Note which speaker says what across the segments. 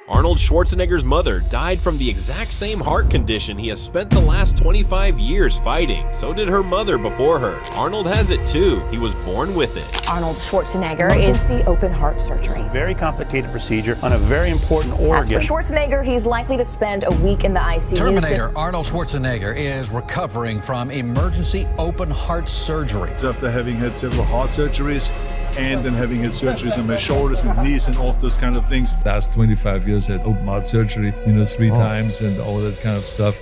Speaker 1: Arnold Schwarzenegger's mother died from the exact same heart condition he has spent the last 25 years fighting. So did her mother before her. Arnold has it too. He was born with it.
Speaker 2: Arnold Schwarzenegger
Speaker 3: Emergency open heart surgery.
Speaker 4: A very complicated procedure on a very important organ.
Speaker 3: As for Schwarzenegger, he's likely to spend a week in the ICU.
Speaker 5: Terminator Arnold Schwarzenegger is recovering from emergency open heart surgery.
Speaker 6: After having had several heart surgeries and then having had surgeries on my shoulders and knees and all of those kind of things.
Speaker 7: Last 25 years I had open heart surgery, 3 times and all that kind of stuff.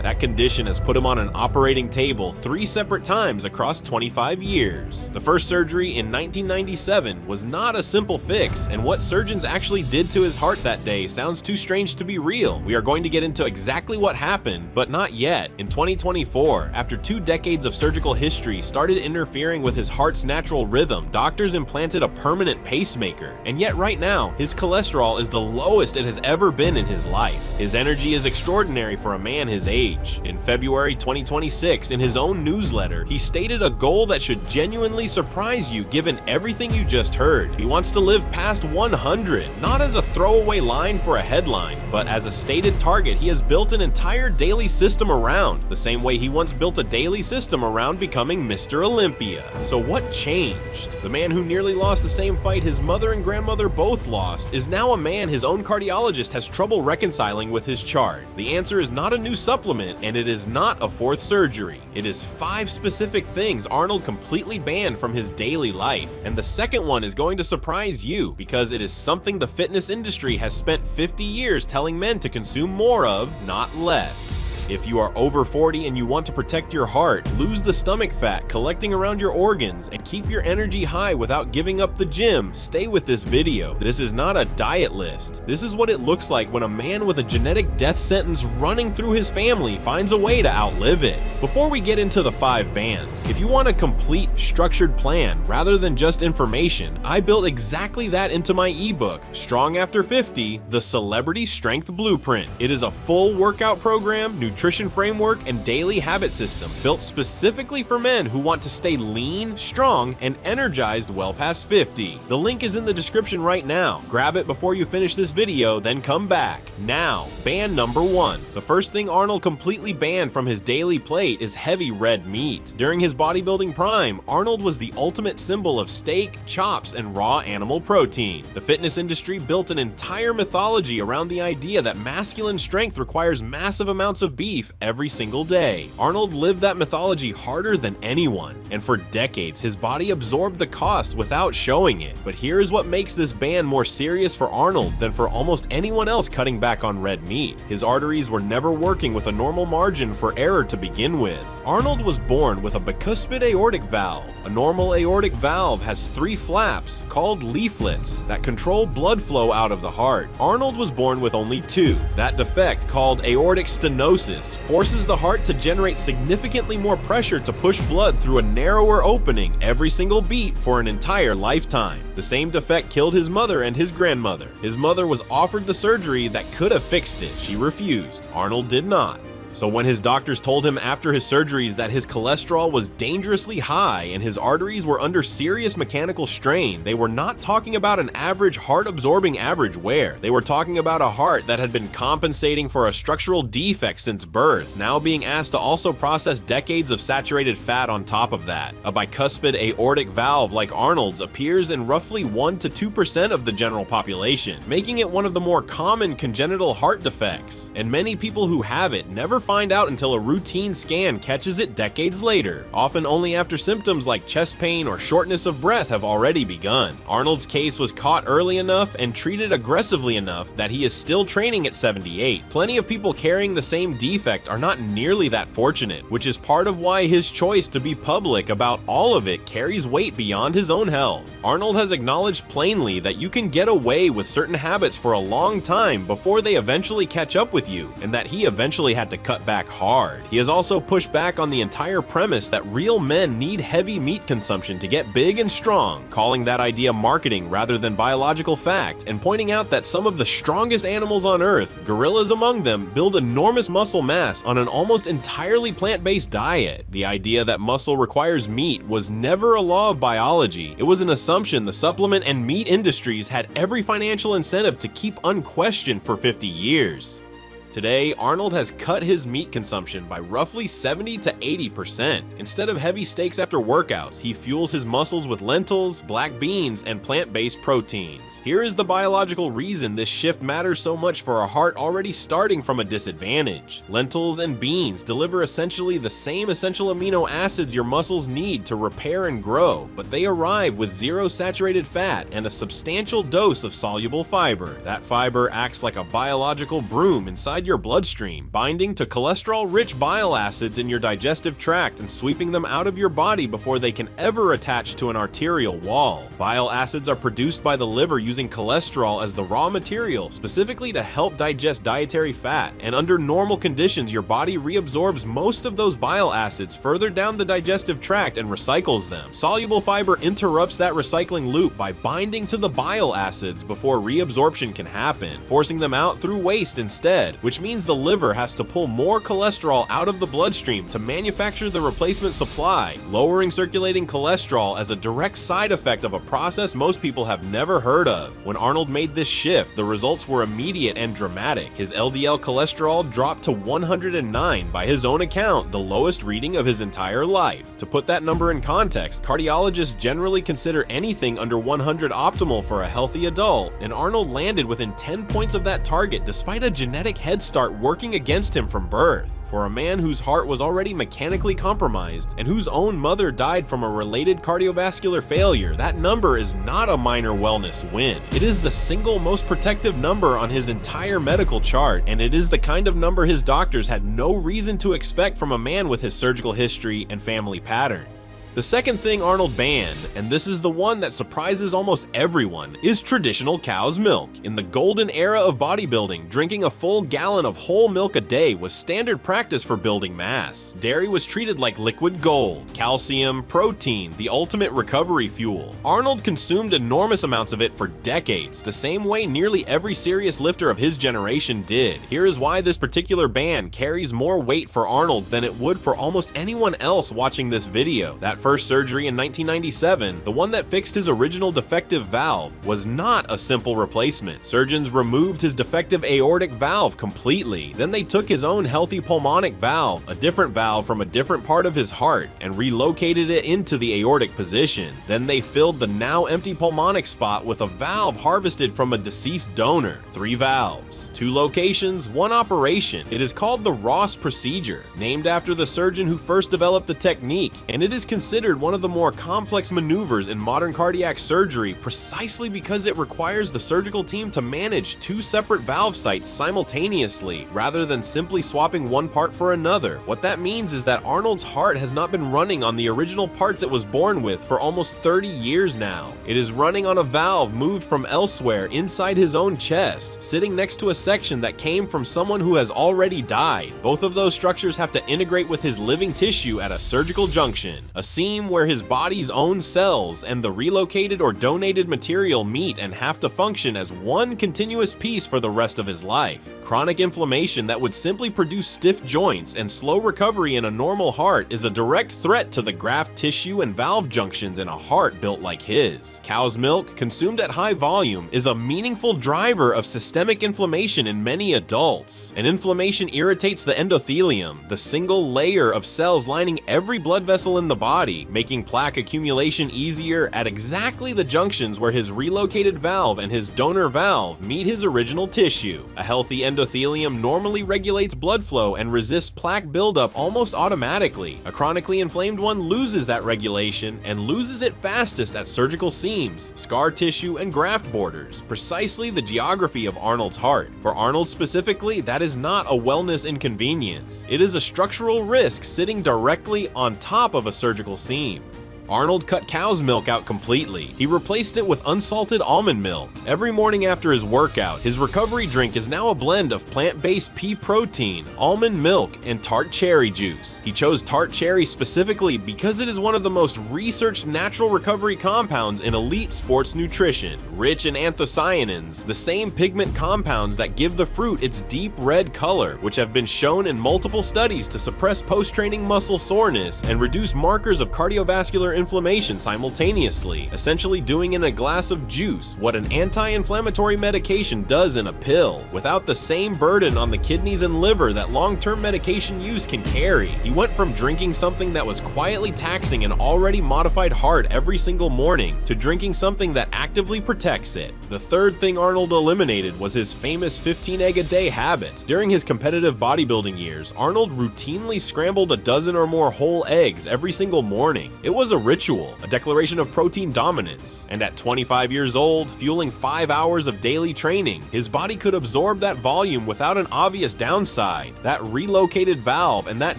Speaker 1: That condition has put him on an operating table 3 separate times across 25 years. The first surgery in 1997 was not a simple fix, and what surgeons actually did to his heart that day sounds too strange to be real. We are going to get into exactly what happened, but not yet. In 2024, after 2 decades of surgical history started interfering with his heart's natural rhythm, doctors implanted a permanent pacemaker. And yet right now, his cholesterol is the lowest it has ever been in his life. His energy is extraordinary for a man his age. In February 2026, in his own newsletter, he stated a goal that should genuinely surprise you given everything you just heard. He wants to live past 100, not as a throwaway line for a headline, but as a stated target he has built an entire daily system around, the same way he once built a daily system around becoming Mr. Olympia. So what changed? The man who nearly lost the same fight his mother and grandmother both lost is now a man his own cardiologist has trouble reconciling with his chart. The answer is not a new supplement, and it is not a 4th surgery. It is 5 specific things Arnold completely banned from his daily life. And the second one is going to surprise you because it is something the fitness industry has spent 50 years telling men to consume more of, not less. If you are over 40 and you want to protect your heart, lose the stomach fat collecting around your organs, and keep your energy high without giving up the gym, stay with this video. This is not a diet list. This is what it looks like when a man with a genetic death sentence running through his family finds a way to outlive it. Before we get into the 5 bans, if you want a complete, structured plan rather than just information, I built exactly that into my ebook, Strong After 50, The Celebrity Strength Blueprint. It is a full workout program, nutrition framework, and daily habit system built specifically for men who want to stay lean, strong, and energized well past 50. The link is in the description right now. Grab it before you finish this video, then come back. Now, ban number 1. The first thing Arnold completely banned from his daily plate is heavy red meat. During his bodybuilding prime, Arnold was the ultimate symbol of steak, chops, and raw animal protein. The fitness industry built an entire mythology around the idea that masculine strength requires massive amounts of beef every single day. Arnold lived that mythology harder than anyone, and for decades his body absorbed the cost without showing it. But here is what makes this ban more serious for Arnold than for almost anyone else cutting back on red meat. His arteries were never working with a normal margin for error to begin with. Arnold was born with a bicuspid aortic valve. A normal aortic valve has 3 flaps, called leaflets, that control blood flow out of the heart. Arnold was born with only 2. That defect, called aortic stenosis, forces the heart to generate significantly more pressure to push blood through a narrower opening every single beat for an entire lifetime. The same defect killed his mother and his grandmother. His mother was offered the surgery that could have fixed it. She refused. Arnold did not. So when his doctors told him after his surgeries that his cholesterol was dangerously high and his arteries were under serious mechanical strain, they were not talking about an average heart-absorbing average wear. They were talking about a heart that had been compensating for a structural defect since birth, now being asked to also process decades of saturated fat on top of that. A bicuspid aortic valve like Arnold's appears in roughly 1 to 2% of the general population, making it one of the more common congenital heart defects. And many people who have it never find out until a routine scan catches it decades later, often only after symptoms like chest pain or shortness of breath have already begun. Arnold's case was caught early enough and treated aggressively enough that he is still training at 78. Plenty of people carrying the same defect are not nearly that fortunate, which is part of why his choice to be public about all of it carries weight beyond his own health. Arnold has acknowledged plainly that you can get away with certain habits for a long time before they eventually catch up with you, and that he eventually had to cut back hard. He has also pushed back on the entire premise that real men need heavy meat consumption to get big and strong, calling that idea marketing rather than biological fact, and pointing out that some of the strongest animals on Earth, gorillas among them, build enormous muscle mass on an almost entirely plant-based diet. The idea that muscle requires meat was never a law of biology. It was an assumption the supplement and meat industries had every financial incentive to keep unquestioned for 50 years. Today, Arnold has cut his meat consumption by roughly 70 to 80%. Instead of heavy steaks after workouts, he fuels his muscles with lentils, black beans, and plant-based proteins. Here is the biological reason this shift matters so much for a heart already starting from a disadvantage. Lentils and beans deliver essentially the same essential amino acids your muscles need to repair and grow, but they arrive with zero saturated fat and a substantial dose of soluble fiber. That fiber acts like a biological broom inside your bloodstream, binding to cholesterol-rich bile acids in your digestive tract and sweeping them out of your body before they can ever attach to an arterial wall. Bile acids are produced by the liver using cholesterol as the raw material, specifically to help digest dietary fat, and under normal conditions your body reabsorbs most of those bile acids further down the digestive tract and recycles them. Soluble fiber interrupts that recycling loop by binding to the bile acids before reabsorption can happen, forcing them out through waste instead, which means the liver has to pull more cholesterol out of the bloodstream to manufacture the replacement supply, lowering circulating cholesterol as a direct side effect of a process most people have never heard of. When Arnold made this shift, the results were immediate and dramatic. His LDL cholesterol dropped to 109, by his own account, the lowest reading of his entire life. To put that number in context, cardiologists generally consider anything under 100 optimal for a healthy adult, and Arnold landed within 10 points of that target despite a genetic head start working against him from birth. For a man whose heart was already mechanically compromised and whose own mother died from a related cardiovascular failure, that number is not a minor wellness win. It is the single most protective number on his entire medical chart, and it is the kind of number his doctors had no reason to expect from a man with his surgical history and family pattern. The second thing Arnold banned, and this is the one that surprises almost everyone, is traditional cow's milk. In the golden era of bodybuilding, drinking a full gallon of whole milk a day was standard practice for building mass. Dairy was treated like liquid gold, calcium, protein, the ultimate recovery fuel. Arnold consumed enormous amounts of it for decades, the same way nearly every serious lifter of his generation did. Here is why this particular ban carries more weight for Arnold than it would for almost anyone else watching this video. That first surgery in 1997, the one that fixed his original defective valve, was not a simple replacement. Surgeons removed his defective aortic valve completely. Then they took his own healthy pulmonic valve, a different valve from a different part of his heart, and relocated it into the aortic position. Then they filled the now empty pulmonic spot with a valve harvested from a deceased donor. 3 valves, 2 locations, 1 operation. It is called the Ross procedure, named after the surgeon who first developed the technique, and it is considered one of the more complex maneuvers in modern cardiac surgery precisely because it requires the surgical team to manage 2 separate valve sites simultaneously, rather than simply swapping one part for another. What that means is that Arnold's heart has not been running on the original parts it was born with for almost 30 years now. It is running on a valve moved from elsewhere inside his own chest, sitting next to a section that came from someone who has already died. Both of those structures have to integrate with his living tissue at a surgical junction, a seam where his body's own cells and the relocated or donated material meet and have to function as one continuous piece for the rest of his life. Chronic inflammation that would simply produce stiff joints and slow recovery in a normal heart is a direct threat to the graft tissue and valve junctions in a heart built like his. Cow's milk, consumed at high volume, is a meaningful driver of systemic inflammation in many adults. And inflammation irritates the endothelium, the single layer of cells lining every blood vessel in the body, making plaque accumulation easier at exactly the junctions where his relocated valve and his donor valve meet his original tissue. A healthy endothelium normally regulates blood flow and resists plaque buildup almost automatically. A chronically inflamed one loses that regulation and loses it fastest at surgical seams, scar tissue, and graft borders, precisely the geography of Arnold's heart. For Arnold specifically, that is not a wellness inconvenience. It is a structural risk sitting directly on top of a surgical seam. Arnold cut cow's milk out completely. He replaced it with unsalted almond milk. Every morning after his workout, his recovery drink is now a blend of plant-based pea protein, almond milk, and tart cherry juice. He chose tart cherry specifically because it is one of the most researched natural recovery compounds in elite sports nutrition, rich in anthocyanins, the same pigment compounds that give the fruit its deep red color, which have been shown in multiple studies to suppress post-training muscle soreness and reduce markers of cardiovascular inflammation simultaneously, essentially doing in a glass of juice what an anti-inflammatory medication does in a pill, without the same burden on the kidneys and liver that long-term medication use can carry. He went from drinking something that was quietly taxing an already modified heart every single morning to drinking something that actively protects it. The third thing Arnold eliminated was his famous 15-egg-a-day habit. During his competitive bodybuilding years, Arnold routinely scrambled a dozen or more whole eggs every single morning. It was a ritual, a declaration of protein dominance, and at 25 years old, fueling 5 hours of daily training, his body could absorb that volume without an obvious downside. That relocated valve and that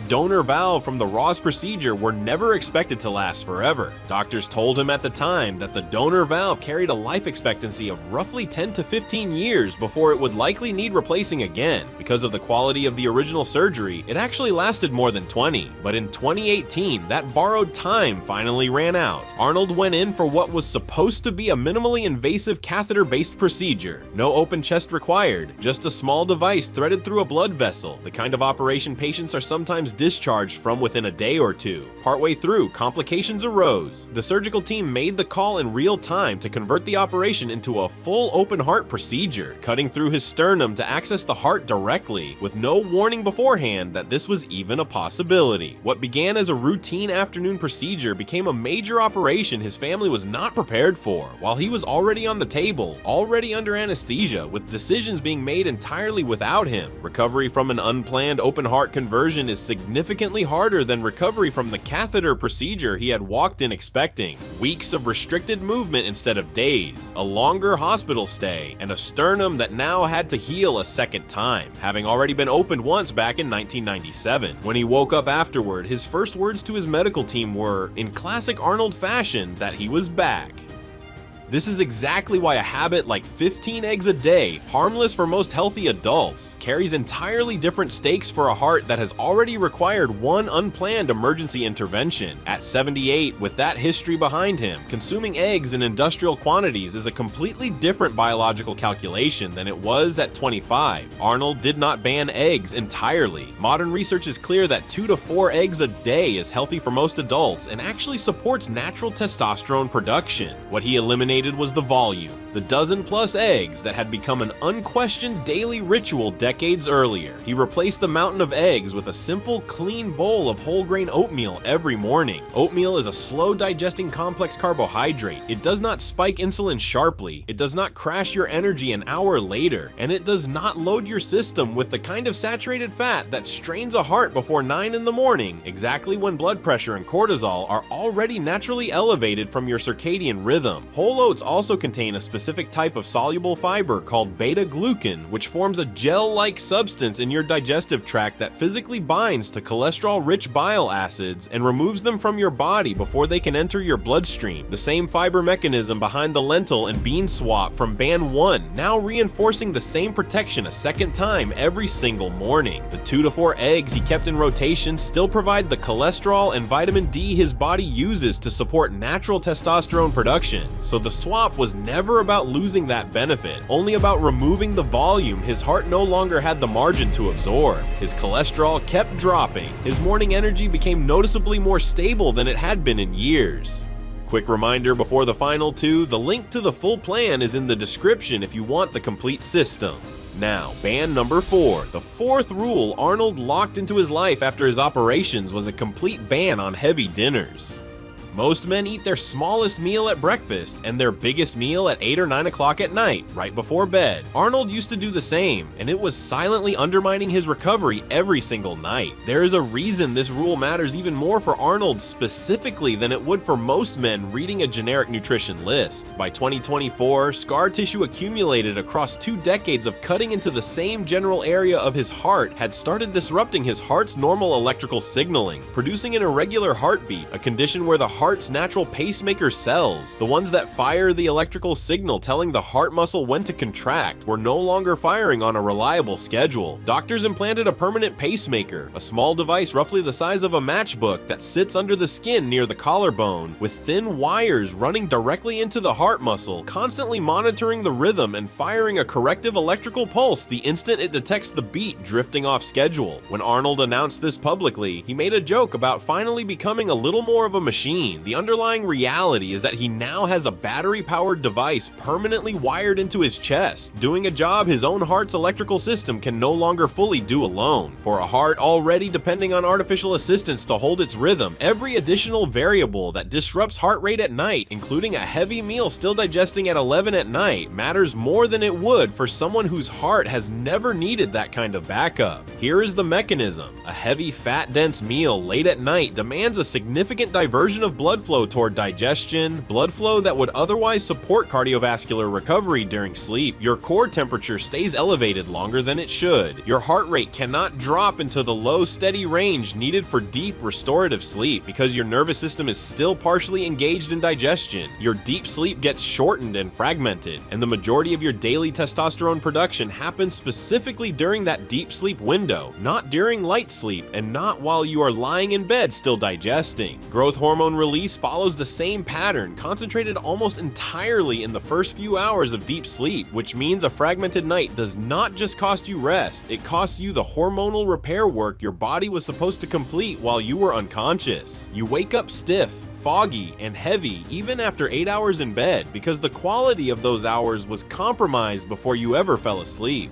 Speaker 1: donor valve from the Ross procedure were never expected to last forever. Doctors told him at the time that the donor valve carried a life expectancy of roughly 10 to 15 years before it would likely need replacing again. Because of the quality of the original surgery, it actually lasted more than 20, but in 2018, that borrowed time finally ran out. Arnold went in for what was supposed to be a minimally invasive catheter-based procedure. No open chest required, just a small device threaded through a blood vessel, the kind of operation patients are sometimes discharged from within a day or two. Partway through, complications arose. The surgical team made the call in real time to convert the operation into a full open heart procedure, cutting through his sternum to access the heart directly, with no warning beforehand that this was even a possibility. What began as a routine afternoon procedure became a major operation his family was not prepared for, while he was already on the table, already under anesthesia, with decisions being made entirely without him. Recovery from an unplanned open heart conversion is significantly harder than recovery from the catheter procedure he had walked in expecting. Weeks of restricted movement instead of days, a longer hospital stay, and a sternum that now had to heal a second time, having already been opened once back in 1997. When he woke up afterward, his first words to his medical team were, in classic Arnold fashion, that he was back. This is exactly why a habit like 15 eggs a day, harmless for most healthy adults, carries entirely different stakes for a heart that has already required one unplanned emergency intervention. At 78, with that history behind him, consuming eggs in industrial quantities is a completely different biological calculation than it was at 25. Arnold did not ban eggs entirely. Modern research is clear that 2 to 4 eggs a day is healthy for most adults and actually supports natural testosterone production. What he eliminated was the volume, the dozen-plus eggs that had become an unquestioned daily ritual decades earlier. He replaced the mountain of eggs with a simple, clean bowl of whole grain oatmeal every morning. Oatmeal is a slow-digesting complex carbohydrate. It does not spike insulin sharply, it does not crash your energy an hour later, and it does not load your system with the kind of saturated fat that strains a heart before 9 in the morning, exactly when blood pressure and cortisol are already naturally elevated from your circadian rhythm. Whole oats also contain a specific type of soluble fiber called beta-glucan, which forms a gel-like substance in your digestive tract that physically binds to cholesterol-rich bile acids and removes them from your body before they can enter your bloodstream. The same fiber mechanism behind the lentil and bean swap from Ban 1, now reinforcing the same protection a second time every single morning. The 2 to 4 eggs he kept in rotation still provide the cholesterol and vitamin D his body uses to support natural testosterone production, so the swap was never about losing that benefit, only about removing the volume his heart no longer had the margin to absorb. His cholesterol kept dropping, his morning energy became noticeably more stable than it had been in years. Quick reminder before the final two, the link to the full plan is in the description if you want the complete system. Now, ban number 4. The fourth rule Arnold locked into his life after his operations was a complete ban on heavy dinners. Most men eat their smallest meal at breakfast and their biggest meal at 8 or 9 o'clock at night, right before bed. Arnold used to do the same, and it was silently undermining his recovery every single night. There is a reason this rule matters even more for Arnold specifically than it would for most men reading a generic nutrition list. By 2024, scar tissue accumulated across 2 decades of cutting into the same general area of his heart had started disrupting his heart's normal electrical signaling, producing an irregular heartbeat, a condition where the heart heart's natural pacemaker cells, the ones that fire the electrical signal telling the heart muscle when to contract, were no longer firing on a reliable schedule. Doctors implanted a permanent pacemaker, a small device roughly the size of a matchbook that sits under the skin near the collarbone, with thin wires running directly into the heart muscle, constantly monitoring the rhythm and firing a corrective electrical pulse the instant it detects the beat drifting off schedule. When Arnold announced this publicly, he made a joke about finally becoming a little more of a machine. The underlying reality is that he now has a battery-powered device permanently wired into his chest, doing a job his own heart's electrical system can no longer fully do alone. For a heart already depending on artificial assistance to hold its rhythm, every additional variable that disrupts heart rate at night, including a heavy meal still digesting at 11 at night, matters more than it would for someone whose heart has never needed that kind of backup. Here is the mechanism. A heavy, fat-dense meal late at night demands a significant diversion of blood flow toward digestion, blood flow that would otherwise support cardiovascular recovery during sleep. Your core temperature stays elevated longer than it should. Your heart rate cannot drop into the low, steady range needed for deep, restorative sleep because your nervous system is still partially engaged in digestion. Your deep sleep gets shortened and fragmented, and the majority of your daily testosterone production happens specifically during that deep sleep window, not during light sleep, and not while you are lying in bed still digesting. Growth hormone release follows the same pattern, concentrated almost entirely in the first few hours of deep sleep, which means a fragmented night does not just cost you rest, it costs you the hormonal repair work your body was supposed to complete while you were unconscious. You wake up stiff, foggy, and heavy even after 8 hours in bed because the quality of those hours was compromised before you ever fell asleep.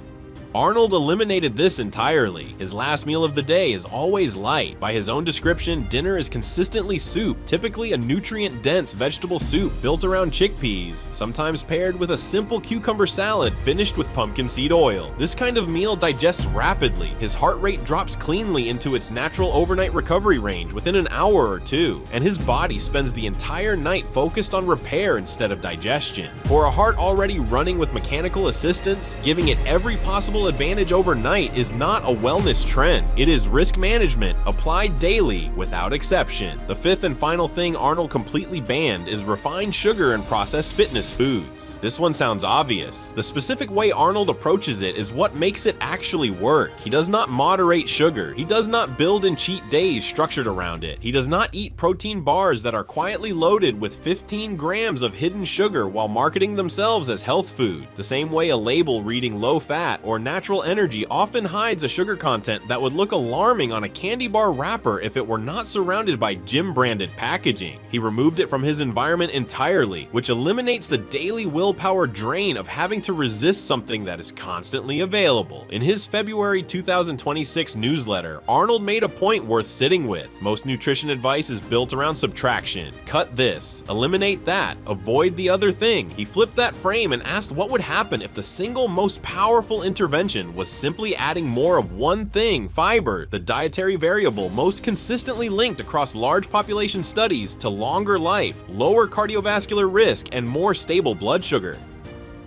Speaker 1: Arnold eliminated this entirely. His last meal of the day is always light. By his own description, dinner is consistently soup, typically a nutrient-dense vegetable soup built around chickpeas, sometimes paired with a simple cucumber salad finished with pumpkin seed oil. This kind of meal digests rapidly. His heart rate drops cleanly into its natural overnight recovery range within an hour or two, and his body spends the entire night focused on repair instead of digestion. For a heart already running with mechanical assistance, giving it every possible advantage overnight is not a wellness trend. It is risk management applied daily without exception. The fifth and final thing Arnold completely banned is refined sugar and processed fitness foods. This one sounds obvious. The specific way Arnold approaches it is what makes it actually work. He does not moderate sugar. He does not build and cheat days structured around it. He does not eat protein bars that are quietly loaded with 15 grams of hidden sugar while marketing themselves as health food. The same way a label reading low fat or natural energy often hides a sugar content that would look alarming on a candy bar wrapper if it were not surrounded by gym-branded packaging. He removed it from his environment entirely, which eliminates the daily willpower drain of having to resist something that is constantly available. In his February 2026 newsletter, Arnold made a point worth sitting with. Most nutrition advice is built around subtraction. Cut this, eliminate that, avoid the other thing. He flipped that frame and asked what would happen if the single most powerful intervention was simply adding more of one thing, fiber, the dietary variable most consistently linked across large population studies to longer life, lower cardiovascular risk, and more stable blood sugar.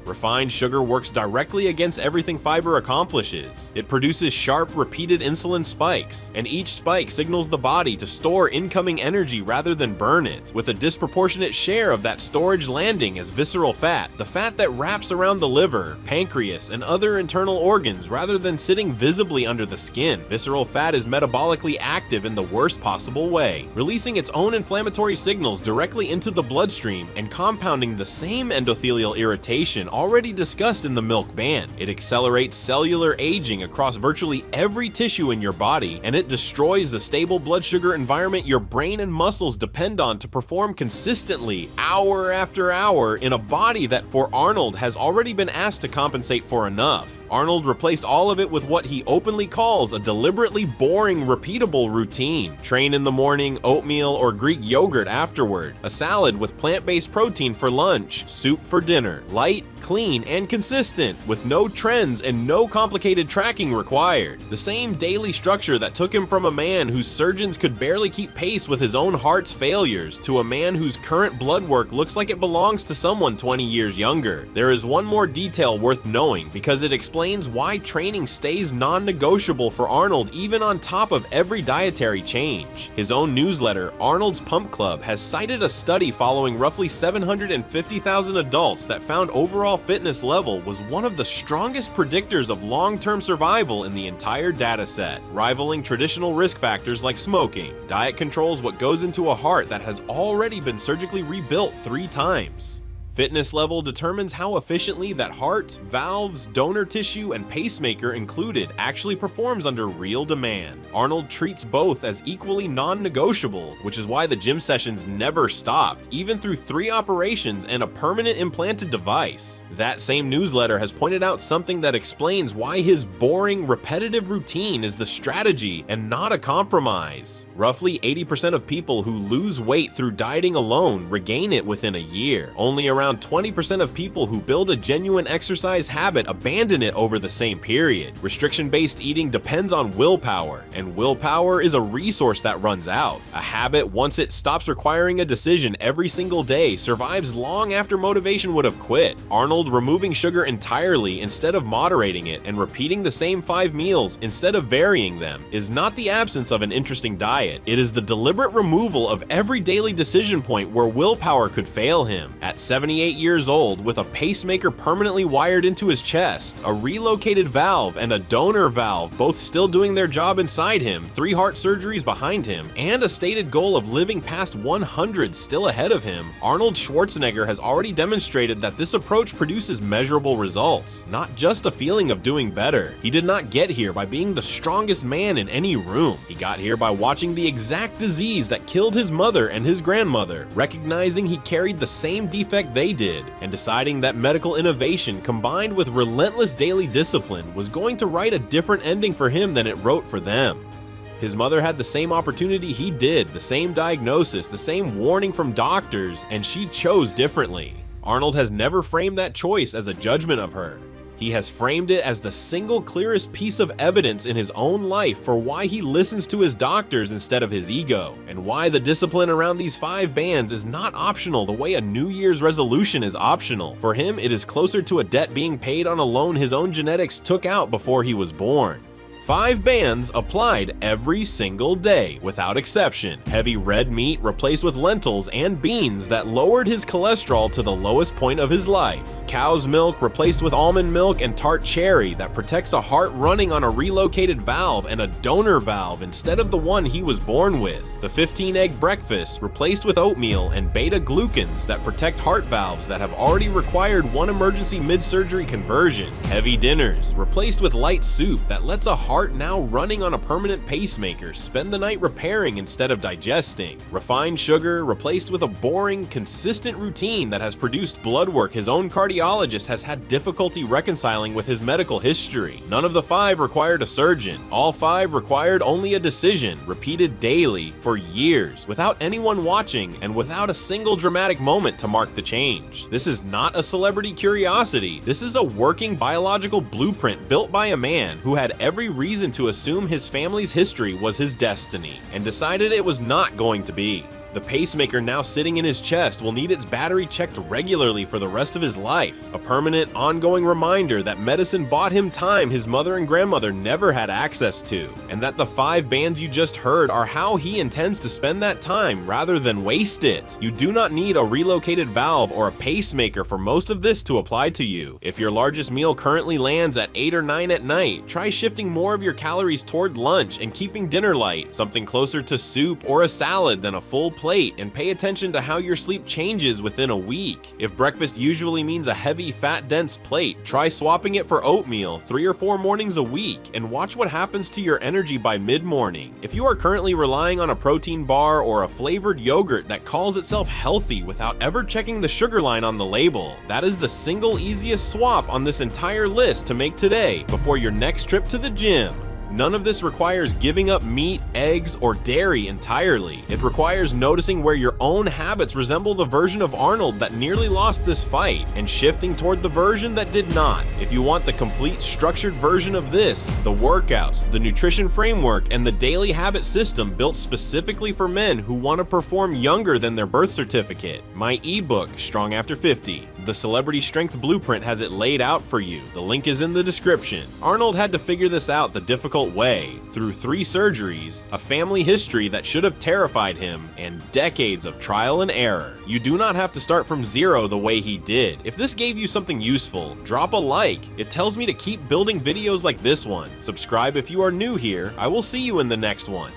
Speaker 1: Refined sugar works directly against everything fiber accomplishes. It produces sharp, repeated insulin spikes, and each spike signals the body to store incoming energy rather than burn it, with a disproportionate share of that storage landing as visceral fat, the fat that wraps around the liver, pancreas, and other internal organs rather than sitting visibly under the skin. Visceral fat is metabolically active in the worst possible way, releasing its own inflammatory signals directly into the bloodstream and compounding the same endothelial irritation already discussed in the milk ban. It accelerates cellular aging across virtually every tissue in your body, and it destroys the stable blood sugar environment your brain and muscles depend on to perform consistently, hour after hour, in a body that for Arnold has already been asked to compensate for enough. Arnold replaced all of it with what he openly calls a deliberately boring, repeatable routine. Train in the morning, oatmeal or Greek yogurt afterward, a salad with plant-based protein for lunch, soup for dinner, light, clean, and consistent, with no trends and no complicated tracking required. The same daily structure that took him from a man whose surgeons could barely keep pace with his own heart's failures to a man whose current blood work looks like it belongs to someone 20 years younger. There is one more detail worth knowing because it explains explains why training stays non-negotiable for Arnold even on top of every dietary change. His own newsletter, Arnold's Pump Club, has cited a study following roughly 750,000 adults that found overall fitness level was one of the strongest predictors of long-term survival in the entire dataset, rivaling traditional risk factors like smoking. Diet controls what goes into a heart that has already been surgically rebuilt 3 times. Fitness level determines how efficiently that heart, valves, donor tissue, and pacemaker included actually performs under real demand. Arnold treats both as equally non-negotiable, which is why the gym sessions never stopped, even through 3 operations and a permanent implanted device. That same newsletter has pointed out something that explains why his boring, repetitive routine is the strategy and not a compromise. Roughly 80% of people who lose weight through dieting alone regain it within a year. Only around 20% of people who build a genuine exercise habit abandon it over the same period. Restriction-based eating depends on willpower, and willpower is a resource that runs out. A habit, once it stops requiring a decision every single day, survives long after motivation would have quit. Arnold removing sugar entirely instead of moderating it and repeating the same 5 meals instead of varying them is not the absence of an interesting diet. It is the deliberate removal of every daily decision point where willpower could fail him. At 78 years old, with a pacemaker permanently wired into his chest, a relocated valve and a donor valve both still doing their job inside him, 3 heart surgeries behind him, and a stated goal of living past 100 still ahead of him, Arnold Schwarzenegger has already demonstrated that this approach produces measurable results, not just a feeling of doing better. He did not get here by being the strongest man in any room. He got here by watching the exact disease that killed his mother and his grandmother, recognizing he carried the same defect they did, and deciding that medical innovation combined with relentless daily discipline was going to write a different ending for him than it wrote for them. His mother had the same opportunity he did, the same diagnosis, the same warning from doctors, and she chose differently. Arnold has never framed that choice as a judgment of her. He has framed it as the single clearest piece of evidence in his own life for why he listens to his doctors instead of his ego, and why the discipline around these 5 bands is not optional the way a New Year's resolution is optional. For him, it is closer to a debt being paid on a loan his own genetics took out before he was born. 5 bands applied every single day, without exception. Heavy red meat replaced with lentils and beans that lowered his cholesterol to the lowest point of his life. Cow's milk replaced with almond milk and tart cherry that protects a heart running on a relocated valve and a donor valve instead of the one he was born with. The 15-egg breakfast replaced with oatmeal and beta-glucans that protect heart valves that have already required 1 emergency mid-surgery conversion. Heavy dinners replaced with light soup that lets a heart now running on a permanent pacemaker spend the night repairing instead of digesting. Refined sugar replaced with a boring, consistent routine that has produced blood work his own cardiologist has had difficulty reconciling with his medical history. None of the 5 required a surgeon. All 5 required only a decision, repeated daily for years, without anyone watching and without a single dramatic moment to mark the change. This is not a celebrity curiosity. This is a working biological blueprint built by a man who had every reason to assume his family's history was his destiny, and decided it was not going to be. The pacemaker now sitting in his chest will need its battery checked regularly for the rest of his life, a permanent, ongoing reminder that medicine bought him time his mother and grandmother never had access to, and that the 5 bands you just heard are how he intends to spend that time rather than waste it. You do not need a relocated valve or a pacemaker for most of this to apply to you. If your largest meal currently lands at 8 or 9 at night, try shifting more of your calories toward lunch and keeping dinner light, something closer to soup or a salad than a full plate, and pay attention to how your sleep changes within a week. If breakfast usually means a heavy, fat-dense plate, try swapping it for oatmeal 3 or 4 mornings a week and watch what happens to your energy by mid-morning. If you are currently relying on a protein bar or a flavored yogurt that calls itself healthy without ever checking the sugar line on the label, that is the single easiest swap on this entire list to make today before your next trip to the gym. None of this requires giving up meat, eggs, or dairy entirely. It requires noticing where your own habits resemble the version of Arnold that nearly lost this fight, and shifting toward the version that did not. If you want the complete structured version of this, the workouts, the nutrition framework, and the daily habit system built specifically for men who want to perform younger than their birth certificate, my ebook, Strong After 50. The Celebrity Strength Blueprint has it laid out for you. The link is in the description. Arnold had to figure this out the difficult way, through 3 surgeries, a family history that should have terrified him, and decades of trial and error. You do not have to start from zero the way he did. If this gave you something useful, drop a like. It tells me to keep building videos like this one. Subscribe if you are new here. I will see you in the next one.